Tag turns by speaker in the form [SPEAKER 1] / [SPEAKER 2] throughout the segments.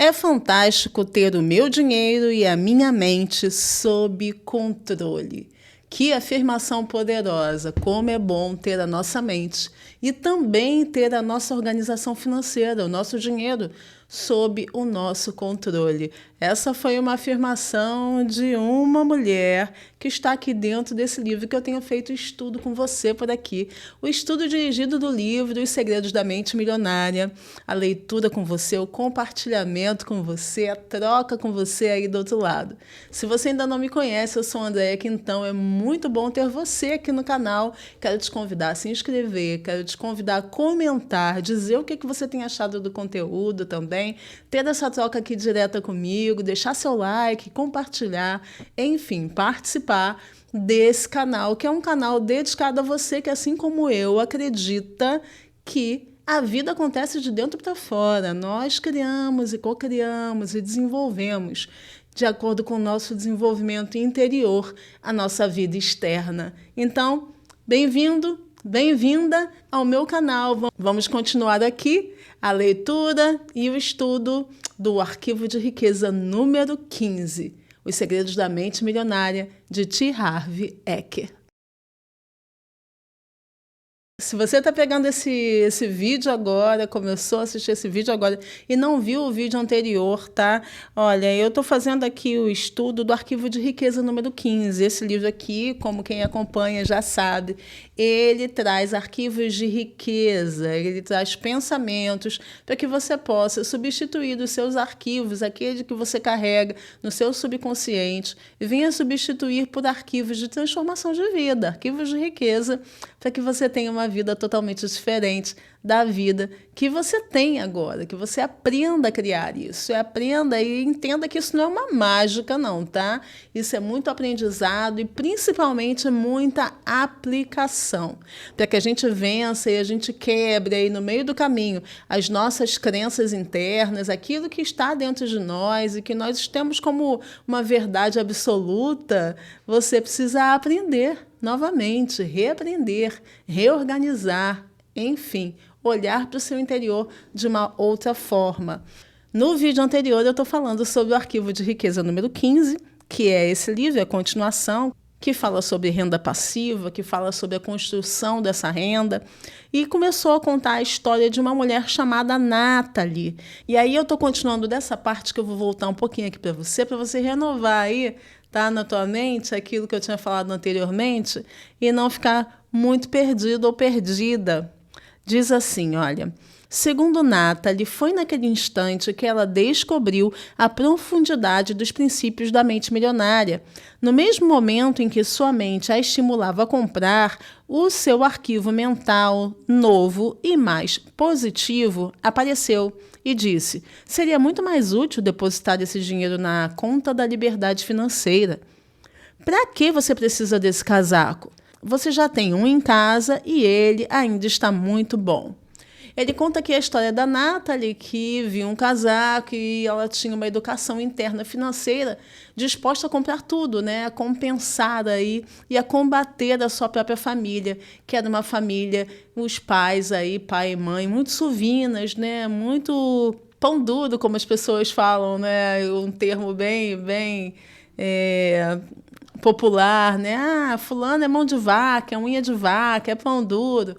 [SPEAKER 1] É fantástico ter o meu dinheiro e a minha mente sob controle. Que afirmação poderosa! Como é bom ter a nossa mente e também ter a nossa organização financeira, o nosso dinheiro sob o nosso controle. Essa foi uma afirmação de uma mulher que está aqui dentro desse livro que eu tenho feito estudo com você por aqui. O estudo dirigido do livro Os Segredos da Mente Milionária, a leitura com você, o compartilhamento com você, a troca com você aí do outro lado. Se você ainda não me conhece, eu sou a Andréia Quintão, é muito bom ter você aqui no canal. Quero te convidar a se inscrever, quero te convidar a comentar, dizer o que você tem achado do conteúdo também, ter essa troca aqui direta comigo, deixar seu like, compartilhar, enfim, participar desse canal, que é um canal dedicado a você que, assim como eu, acredita que a vida acontece de dentro para fora. Nós criamos e co-criamos e desenvolvemos, de acordo com o nosso desenvolvimento interior, a nossa vida externa. Então, bem-vindo, bem-vinda ao meu canal. Vamos continuar aqui a leitura e o estudo do Arquivo de Riqueza número 15, Os Segredos da Mente Milionária, de T. Harv Eker. Se você está pegando esse vídeo agora, começou a assistir esse vídeo agora e não viu o vídeo anterior, tá? Olha, eu estou fazendo aqui o estudo do Arquivo de Riqueza número 15. Esse livro aqui, como quem acompanha já sabe, ele traz arquivos de riqueza, ele traz pensamentos para que você possa substituir os seus arquivos, aquele que você carrega no seu subconsciente, e venha substituir por arquivos de transformação de vida, arquivos de riqueza, para que você tenha uma vida totalmente diferente da vida que você tem agora, que você aprenda a criar isso, aprenda e entenda que isso não é uma mágica não, tá? Isso é muito aprendizado e principalmente muita aplicação, para que a gente vença e a gente quebre aí no meio do caminho as nossas crenças internas, aquilo que está dentro de nós e que nós temos como uma verdade absoluta. Você precisa aprender novamente, reaprender, reorganizar, enfim, olhar para o seu interior de uma outra forma. No vídeo anterior eu estou falando sobre o Arquivo de Riqueza número 15, que é esse livro, a continuação, que fala sobre renda passiva, que fala sobre a construção dessa renda, e começou a contar a história de uma mulher chamada Natalie. E aí eu estou continuando dessa parte que eu vou voltar um pouquinho aqui para você renovar aí, tá, na tua mente aquilo que eu tinha falado anteriormente e não ficar muito perdido ou perdida. Diz assim, olha: segundo Natalie, foi naquele instante que ela descobriu a profundidade dos princípios da mente milionária. No mesmo momento em que sua mente a estimulava a comprar, o seu arquivo mental novo e mais positivo apareceu e disse: seria muito mais útil depositar esse dinheiro na conta da liberdade financeira. Para que você precisa desse casaco? Você já tem um em casa e ele ainda está muito bom. Ele conta aqui a história da Natalie, que viu um casaco e ela tinha uma educação interna financeira disposta a comprar tudo, né? A compensar aí e a combater a sua própria família, que era uma família, os pais aí, pai e mãe, muito suvinas, né? Muito pão duro, como as pessoas falam, né? Um termo bem popular, né? Ah, fulano é mão de vaca, é unha de vaca, é pão duro.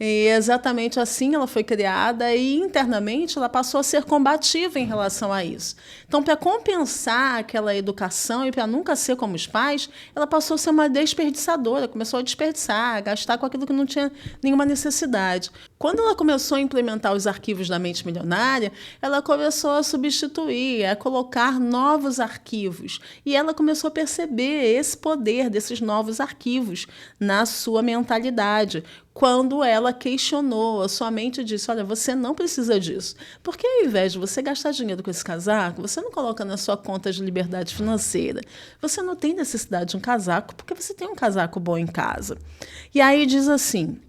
[SPEAKER 1] E exatamente assim ela foi criada e internamente ela passou a ser combativa em relação a isso. Então, para compensar aquela educação e para nunca ser como os pais, ela passou a ser uma desperdiçadora, começou a desperdiçar, a gastar com aquilo que não tinha nenhuma necessidade. Quando ela começou a implementar os arquivos da mente milionária, ela começou a substituir, a colocar novos arquivos. E ela começou a perceber esse poder desses novos arquivos na sua mentalidade. Quando ela questionou, a sua mente disse: olha, você não precisa disso. Porque ao invés de você gastar dinheiro com esse casaco, você não coloca na sua conta de liberdade financeira. Você não tem necessidade de um casaco, porque você tem um casaco bom em casa. E aí diz assim: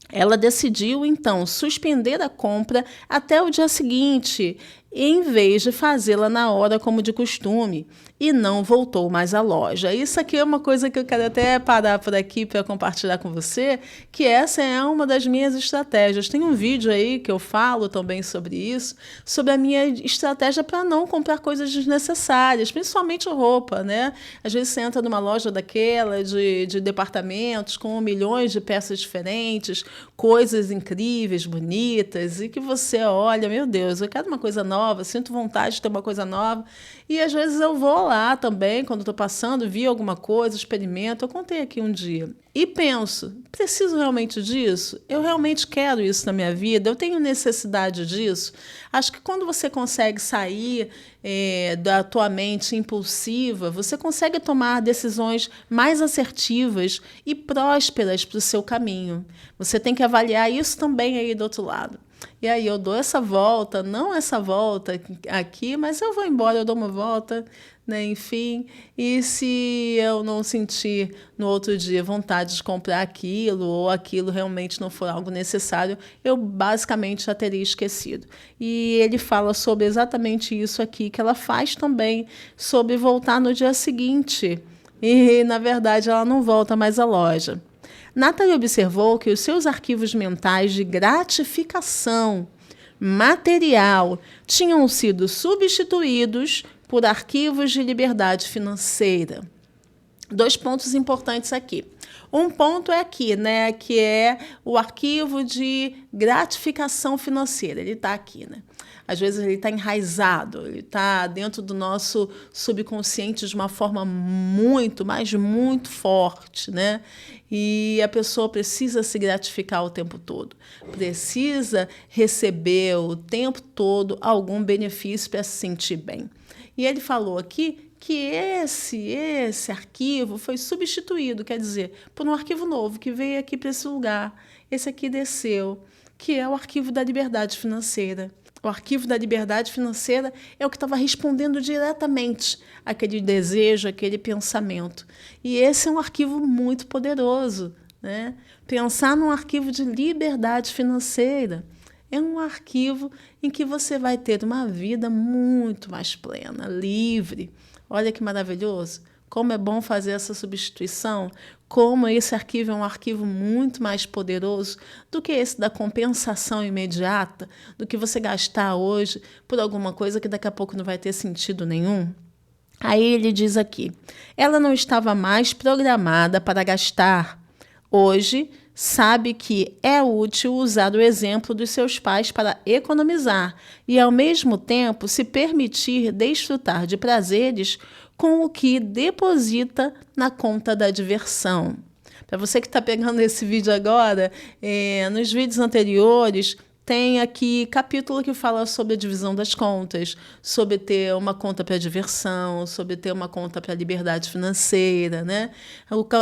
[SPEAKER 1] ela decidiu, então, suspender a compra até o dia seguinte em vez de fazê-la na hora como de costume, e não voltou mais à loja. Isso aqui é uma coisa que eu quero até parar por aqui para compartilhar com você, que essa é uma das minhas estratégias. Tem um vídeo aí que eu falo também sobre isso, sobre a minha estratégia para não comprar coisas desnecessárias, principalmente roupa, né? Às vezes você entra numa loja daquela de departamentos com milhões de peças diferentes, coisas incríveis, bonitas, e que você olha, meu Deus, eu quero uma coisa nova, sinto vontade de ter uma coisa nova. E às vezes eu vou lá também, quando estou passando, vi alguma coisa, experimento. Eu contei aqui um dia. E penso, preciso realmente disso? Eu realmente quero isso na minha vida? Eu tenho necessidade disso? Acho que quando você consegue sair da tua mente impulsiva, você consegue tomar decisões mais assertivas e prósperas para o seu caminho. Você tem que avaliar isso também aí do outro lado. E aí eu dou essa volta, não essa volta aqui, mas eu vou embora, eu dou uma volta, né, enfim. E se eu não sentir no outro dia vontade de comprar aquilo, ou aquilo realmente não for algo necessário, eu basicamente já teria esquecido. E ele fala sobre exatamente isso aqui, que ela faz também, sobre voltar no dia seguinte. E, na verdade, ela não volta mais à loja. Nathalie observou que os seus arquivos mentais de gratificação material tinham sido substituídos por arquivos de liberdade financeira. 2 pontos importantes aqui. Um ponto é aqui, né, que é o arquivo de gratificação financeira. Ele está aqui, né? Às vezes ele está enraizado, ele está dentro do nosso subconsciente de uma forma muito, mas muito forte, né? E a pessoa precisa se gratificar o tempo todo, precisa receber o tempo todo algum benefício para se sentir bem. E ele falou aqui que esse arquivo foi substituído, quer dizer, por um arquivo novo que veio aqui para esse lugar. Esse aqui desceu, que é o arquivo da liberdade financeira. O arquivo da liberdade financeira é o que estava respondendo diretamente àquele desejo, àquele pensamento. E esse é um arquivo muito poderoso, né? Pensar num arquivo de liberdade financeira é um arquivo em que você vai ter uma vida muito mais plena, livre. Olha que maravilhoso. Como é bom fazer essa substituição, como esse arquivo é um arquivo muito mais poderoso do que esse da compensação imediata, do que você gastar hoje por alguma coisa que daqui a pouco não vai ter sentido nenhum. Aí ele diz aqui, ela não estava mais programada para gastar. Hoje, sabe que é útil usar o exemplo dos seus pais para economizar e, ao mesmo tempo, se permitir desfrutar de prazeres com o que deposita na conta da diversão. Para você que está pegando esse vídeo agora, nos vídeos anteriores, tem aqui capítulo que fala sobre a divisão das contas, sobre ter uma conta para diversão, sobre ter uma conta para liberdade financeira, né?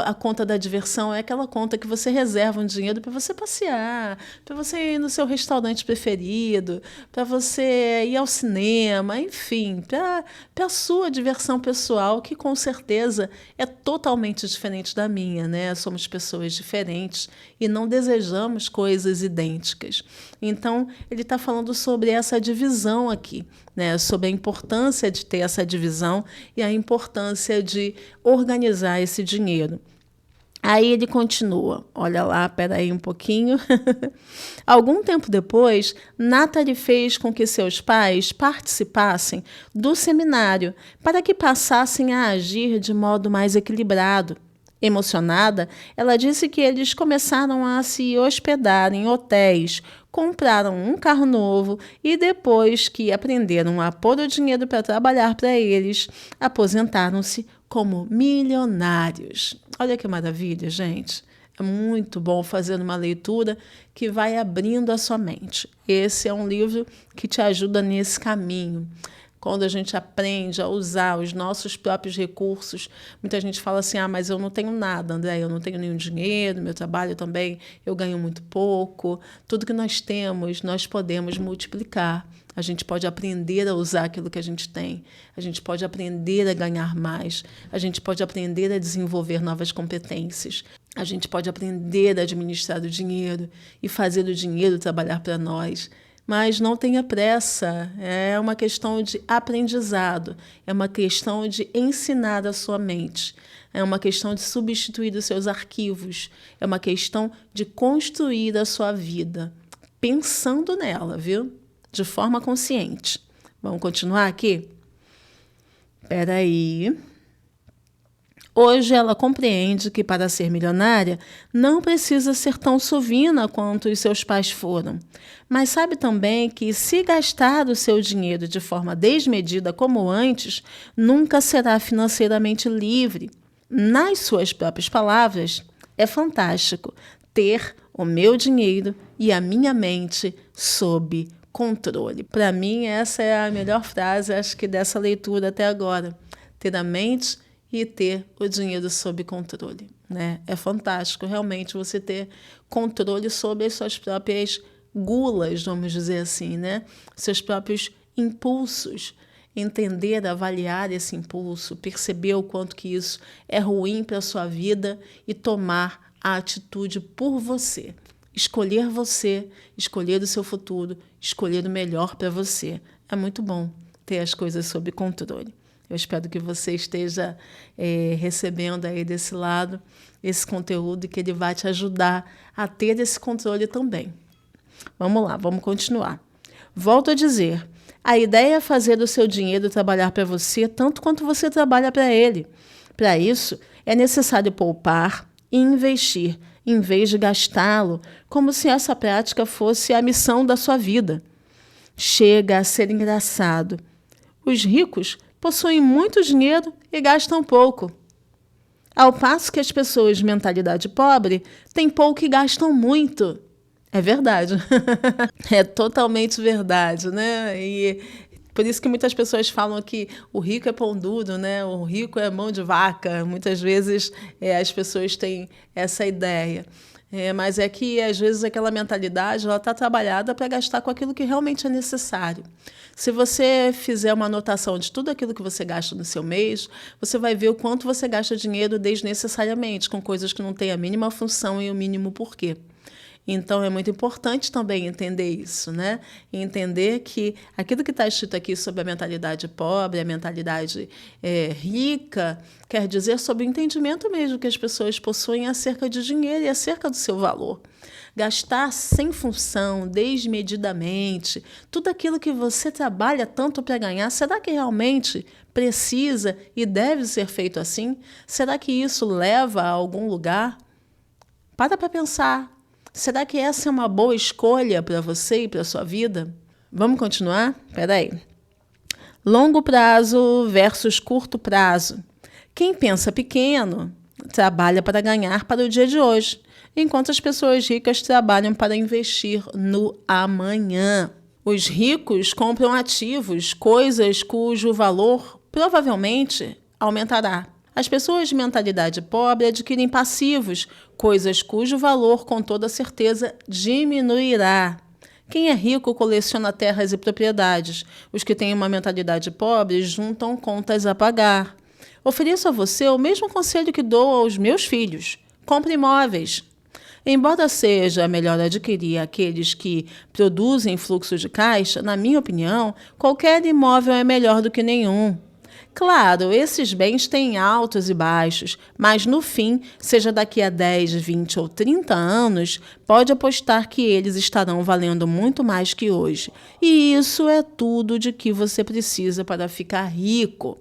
[SPEAKER 1] A conta da diversão é aquela conta que você reserva um dinheiro para você passear, para você ir no seu restaurante preferido, para você ir ao cinema, enfim, para a sua diversão pessoal, que com certeza é totalmente diferente da minha, né? Somos pessoas diferentes e não desejamos coisas idênticas. Então, ele está falando sobre essa divisão aqui, né? Sobre a importância de ter essa divisão e a importância de organizar esse dinheiro. Aí ele continua, olha lá, peraí um pouquinho. Algum tempo depois, Nathalie fez com que seus pais participassem do seminário para que passassem a agir de modo mais equilibrado. Emocionada, ela disse que eles começaram a se hospedar em hotéis, compraram um carro novo e, depois que aprenderam a pôr o dinheiro para trabalhar para eles, aposentaram-se como milionários. Olha que maravilha, gente. É muito bom fazer uma leitura que vai abrindo a sua mente. Esse é um livro que te ajuda nesse caminho. Quando a gente aprende a usar os nossos próprios recursos, muita gente fala assim, mas eu não tenho nada, André, eu não tenho nenhum dinheiro, meu trabalho também, eu ganho muito pouco. Tudo que nós temos, nós podemos multiplicar. A gente pode aprender a usar aquilo que a gente tem. A gente pode aprender a ganhar mais. A gente pode aprender a desenvolver novas competências. A gente pode aprender a administrar o dinheiro e fazer o dinheiro trabalhar para nós. Mas não tenha pressa, é uma questão de aprendizado, é uma questão de ensinar a sua mente, é uma questão de substituir os seus arquivos, é uma questão de construir a sua vida, pensando nela, viu? De forma consciente. Vamos continuar aqui? Espera aí. Hoje ela compreende que para ser milionária não precisa ser tão sovina quanto os seus pais foram, mas sabe também que se gastar o seu dinheiro de forma desmedida como antes, nunca será financeiramente livre. Nas suas próprias palavras, é fantástico ter o meu dinheiro e a minha mente sob controle. Para mim, essa é a melhor frase, acho que dessa leitura até agora. Ter a mente e ter o dinheiro sob controle, né? É fantástico, realmente, você ter controle sobre as suas próprias gulas, vamos dizer assim, né? Seus próprios impulsos. Entender, avaliar esse impulso, perceber o quanto que isso é ruim para a sua vida e tomar a atitude por você. Escolher você, escolher o seu futuro, escolher o melhor para você. É muito bom ter as coisas sob controle. Eu espero que você esteja recebendo aí desse lado esse conteúdo e que ele vai te ajudar a ter esse controle também. Vamos lá, vamos continuar. Volto a dizer, a ideia é fazer o seu dinheiro trabalhar para você tanto quanto você trabalha para ele. Para isso, é necessário poupar e investir, em vez de gastá-lo, como se essa prática fosse a missão da sua vida. Chega a ser engraçado. Os ricos possuem muito dinheiro e gastam pouco. Ao passo que as pessoas de mentalidade pobre têm pouco e gastam muito. É verdade. É totalmente verdade, né? E por isso que muitas pessoas falam que o rico é pão duro, né? O rico é mão de vaca. Muitas vezes as pessoas têm essa ideia. Mas é que, às vezes, aquela mentalidade está trabalhada para gastar com aquilo que realmente é necessário. Se você fizer uma anotação de tudo aquilo que você gasta no seu mês, você vai ver o quanto você gasta dinheiro desnecessariamente, com coisas que não têm a mínima função e o mínimo porquê. Então, é muito importante também entender isso, né? E entender que aquilo que está escrito aqui sobre a mentalidade pobre, a mentalidade rica, quer dizer sobre o entendimento mesmo que as pessoas possuem acerca de dinheiro e acerca do seu valor. Gastar sem função, desmedidamente, tudo aquilo que você trabalha tanto para ganhar, será que realmente precisa e deve ser feito assim? Será que isso leva a algum lugar? Para pensar. Será que essa é uma boa escolha para você e para a sua vida? Vamos continuar? Espera aí. Longo prazo versus curto prazo. Quem pensa pequeno trabalha para ganhar para o dia de hoje, enquanto as pessoas ricas trabalham para investir no amanhã. Os ricos compram ativos, coisas cujo valor provavelmente aumentará. As pessoas de mentalidade pobre adquirem passivos, coisas cujo valor, com toda certeza, diminuirá. Quem é rico coleciona terras e propriedades. Os que têm uma mentalidade pobre juntam contas a pagar. Ofereço a você o mesmo conselho que dou aos meus filhos. Compre imóveis. Embora seja melhor adquirir aqueles que produzem fluxo de caixa, na minha opinião, qualquer imóvel é melhor do que nenhum. Claro, esses bens têm altos e baixos, mas no fim, seja daqui a 10, 20 ou 30 anos, pode apostar que eles estarão valendo muito mais que hoje. E isso é tudo de que você precisa para ficar rico.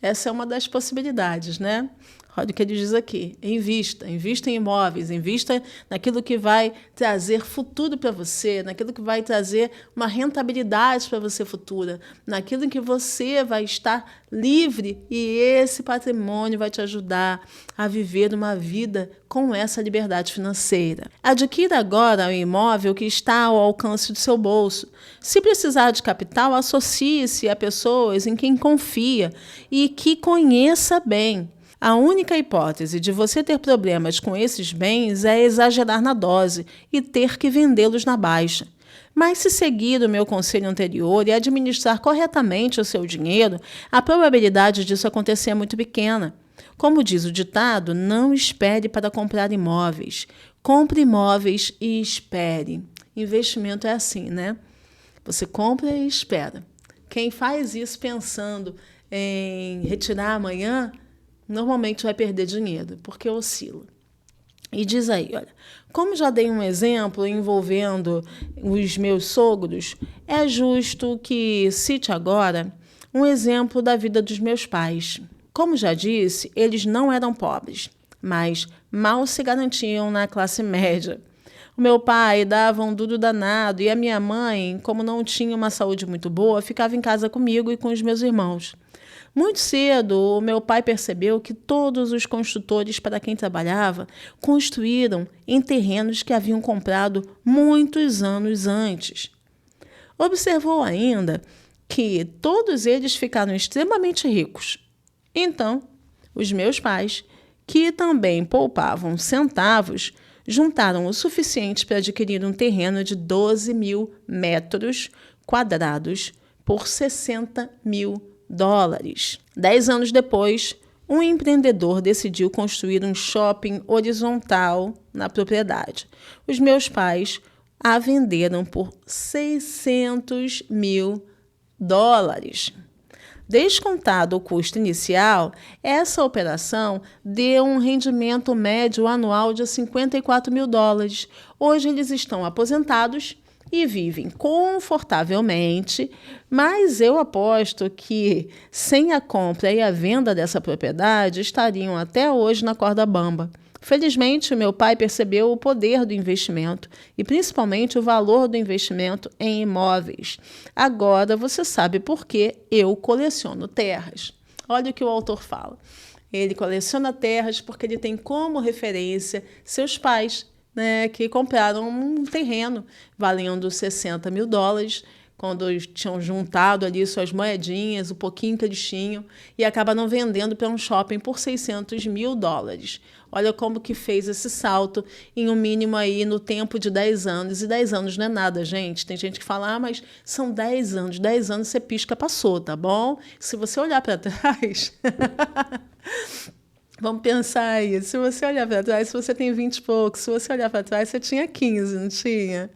[SPEAKER 1] Essa é uma das possibilidades, né? Olha o que ele diz aqui. Invista em imóveis, invista naquilo que vai trazer futuro para você, naquilo que vai trazer uma rentabilidade para você futura, naquilo em que você vai estar livre e esse patrimônio vai te ajudar a viver uma vida com essa liberdade financeira. Adquira agora o imóvel que está ao alcance do seu bolso. Se precisar de capital, associe-se a pessoas em quem confia e que conheça bem. A única hipótese de você ter problemas com esses bens é exagerar na dose e ter que vendê-los na baixa. Mas se seguir o meu conselho anterior e administrar corretamente o seu dinheiro, a probabilidade disso acontecer é muito pequena. Como diz o ditado, não espere para comprar imóveis. Compre imóveis e espere. Investimento é assim, né? Você compra e espera. Quem faz isso pensando em retirar amanhã, normalmente vai perder dinheiro, porque oscila. E diz aí, olha, como já dei um exemplo envolvendo os meus sogros, é justo que cite agora um exemplo da vida dos meus pais. Como já disse, eles não eram pobres, mas mal se garantiam na classe média. O meu pai dava um duro danado e a minha mãe, como não tinha uma saúde muito boa, ficava em casa comigo e com os meus irmãos. Muito cedo, o meu pai percebeu que todos os construtores para quem trabalhava construíram em terrenos que haviam comprado muitos anos antes. Observou ainda que todos eles ficaram extremamente ricos. Então, os meus pais, que também poupavam centavos, juntaram o suficiente para adquirir um terreno de 12 mil metros quadrados por 60 mil dólares. 10 anos depois, um empreendedor decidiu construir um shopping horizontal na propriedade. Os meus pais a venderam por 600 mil dólares. Descontado o custo inicial, essa operação deu um rendimento médio anual de 54 mil dólares. Hoje eles estão aposentados e vivem confortavelmente, mas eu aposto que, sem a compra e a venda dessa propriedade, estariam até hoje na corda bamba. Felizmente, meu pai percebeu o poder do investimento e principalmente o valor do investimento em imóveis. Agora você sabe por que eu coleciono terras. Olha o que o autor fala. Ele coleciona terras porque ele tem como referência seus pais, né, que compraram um terreno valendo 60 mil dólares, quando tinham juntado ali suas moedinhas, o pouquinho que eles tinham, e acabaram vendendo para um shopping por 600 mil dólares. Olha como que fez esse salto em um mínimo aí no tempo de 10 anos. E 10 anos não é nada, gente. Tem gente que fala, mas são 10 anos. 10 anos você pisca, passou, tá bom? Se você olhar para trás... Vamos pensar aí. Se você olhar para trás, se você tem 20 e pouco, se você olhar para trás, você tinha 15, não tinha?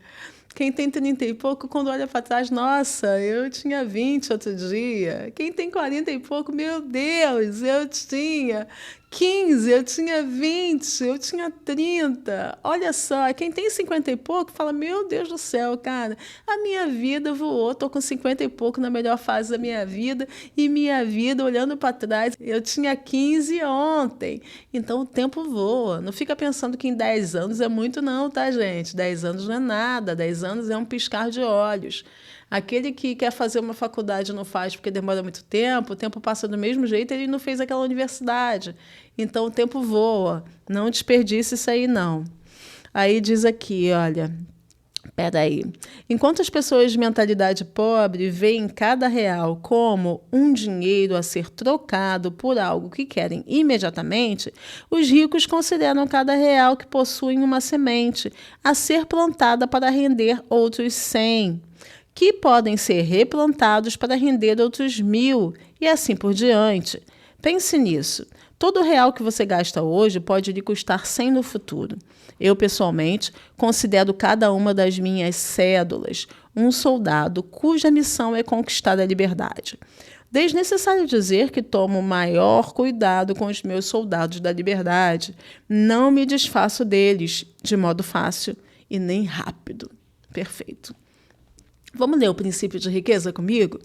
[SPEAKER 1] Quem tem 30 e pouco, quando olha para trás, nossa, eu tinha 20 outro dia. Quem tem 40 e pouco, meu Deus, eu tinha 15, eu tinha 20, eu tinha 30. Olha só, quem tem 50 e pouco fala, meu Deus do céu, cara, a minha vida voou, tô com 50 e pouco na melhor fase da minha vida, e minha vida, olhando para trás, eu tinha 15 ontem. Então o tempo voa. Não fica pensando que em 10 anos é muito não, tá, gente? 10 anos não é nada, 10 anos é um piscar de olhos. Aquele que quer fazer uma faculdade não faz porque demora muito tempo, o tempo passa do mesmo jeito, ele não fez aquela universidade. Então, o tempo voa. Não desperdice isso aí, não. Aí diz aqui, olha... Peraí. Enquanto as pessoas de mentalidade pobre veem cada real como um dinheiro a ser trocado por algo que querem imediatamente, os ricos consideram cada real que possuem uma semente a ser plantada para render outros 100. Que podem ser replantados para render outros 1.000 e assim por diante. Pense nisso. Todo real que você gasta hoje pode lhe custar 100 no futuro. Eu, pessoalmente, considero cada uma das minhas cédulas um soldado cuja missão é conquistar a liberdade. Desnecessário dizer que tomo maior cuidado com os meus soldados da liberdade. Não me desfaço deles de modo fácil e nem rápido. Perfeito. Vamos ler o princípio de riqueza comigo?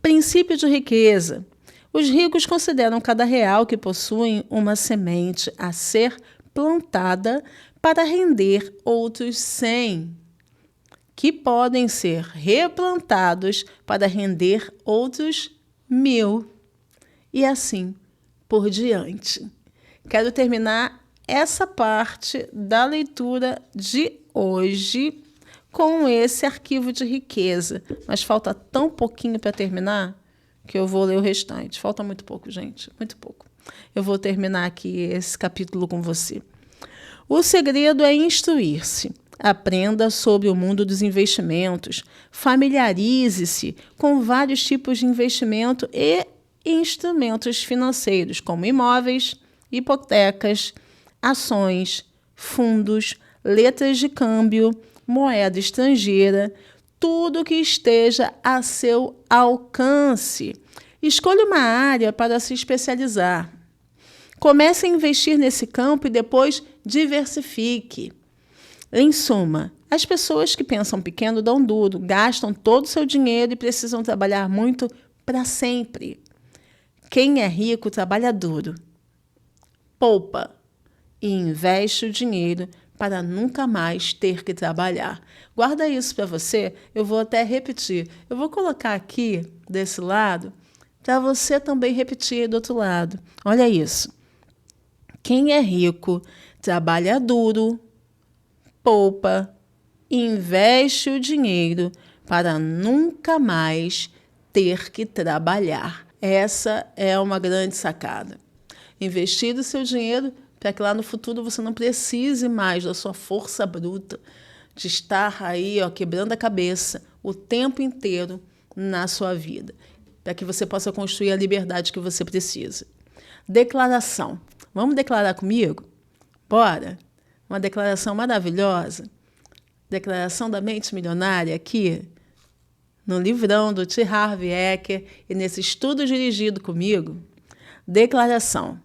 [SPEAKER 1] Princípio de riqueza. Os ricos consideram cada real que possuem uma semente a ser plantada para render outros 100, que podem ser replantados para render outros 1.000, e assim por diante. Quero terminar essa parte da leitura de hoje com esse arquivo de riqueza. Mas falta tão pouquinho para terminar que eu vou ler o restante. Falta muito pouco, gente, muito pouco. Eu vou terminar aqui esse capítulo com você. O segredo é instruir-se. Aprenda sobre o mundo dos investimentos. Familiarize-se com vários tipos de investimento e instrumentos financeiros, como imóveis, hipotecas, ações, fundos, letras de câmbio, moeda estrangeira. tudo que esteja a seu alcance. Escolha uma área para se especializar. Comece a investir nesse campo e depois diversifique. Em suma, as pessoas que pensam pequeno dão duro, gastam todo o seu dinheiro e precisam trabalhar muito para sempre. Quem é rico trabalha duro, poupa e investe o dinheiro para nunca mais ter que trabalhar. Guarda isso para você, eu vou até repetir. Eu vou colocar aqui desse lado para você também repetir do outro lado. Olha isso. Quem é rico trabalha duro, poupa, investe o dinheiro para nunca mais ter que trabalhar. Essa é uma grande sacada. Investir o seu dinheiro para que lá no futuro você não precise mais da sua força bruta, de estar aí quebrando a cabeça o tempo inteiro na sua vida, para que você possa construir a liberdade que você precisa. Declaração. Vamos declarar comigo? Bora? Uma declaração maravilhosa. Declaração da Mente Milionária aqui, no livrão do T. Harv Eker e nesse estudo dirigido comigo. Declaração.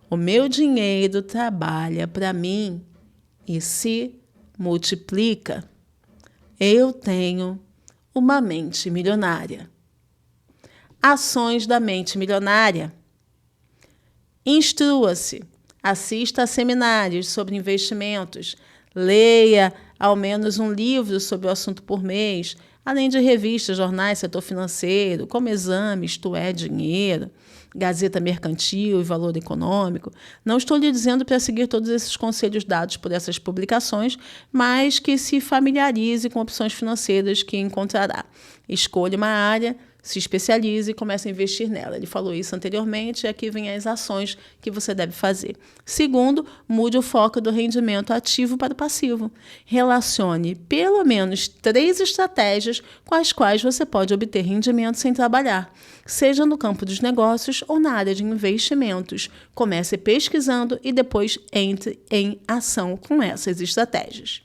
[SPEAKER 1] O meu dinheiro trabalha para mim e se multiplica. Eu tenho uma mente milionária. Ações da mente milionária. Instrua-se. Assista a seminários sobre investimentos. Leia ao menos um livro sobre o assunto por mês, além de revistas, jornais, setor financeiro, como Exame, Isto é, Dinheiro, Gazeta Mercantil e Valor Econômico. Não estou lhe dizendo para seguir todos esses conselhos dados por essas publicações, mas que se familiarize com opções financeiras que encontrará. Escolha uma área, se especialize e comece a investir nela. Ele falou isso anteriormente e aqui vem as ações que você deve fazer. Segundo, mude o foco do rendimento ativo para o passivo. Relacione pelo menos 3 estratégias com as quais você pode obter rendimento sem trabalhar, seja no campo dos negócios ou na área de investimentos. Comece pesquisando e depois entre em ação com essas estratégias.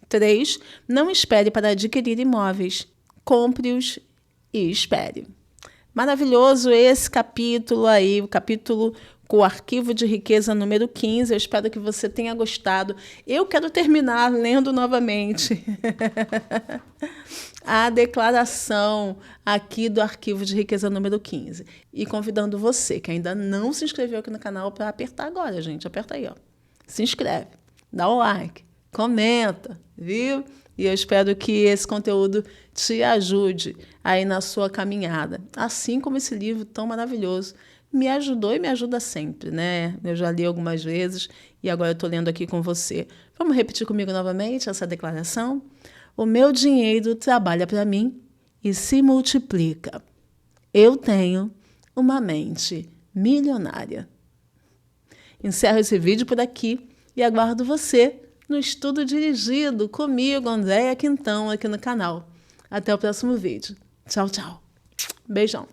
[SPEAKER 1] 3. Não espere para adquirir imóveis. Compre-os e espere. Maravilhoso esse capítulo aí, o capítulo com o arquivo de riqueza número 15. Eu espero que você tenha gostado. Eu quero terminar lendo novamente a declaração aqui do arquivo de riqueza número 15. E convidando você que ainda não se inscreveu aqui no canal para apertar agora, gente. Aperta aí, ó. Se inscreve, dá um like, comenta, viu? E eu espero que esse conteúdo te ajude aí na sua caminhada. Assim como esse livro tão maravilhoso me ajudou e me ajuda sempre, né? Eu já li algumas vezes e agora eu estou lendo aqui com você. Vamos repetir comigo novamente essa declaração? O meu dinheiro trabalha para mim e se multiplica. Eu tenho uma mente milionária. Encerro esse vídeo por aqui e aguardo você no estudo dirigido comigo, Andréia Quintão, aqui no canal. Até o próximo vídeo. Tchau, tchau. Beijão.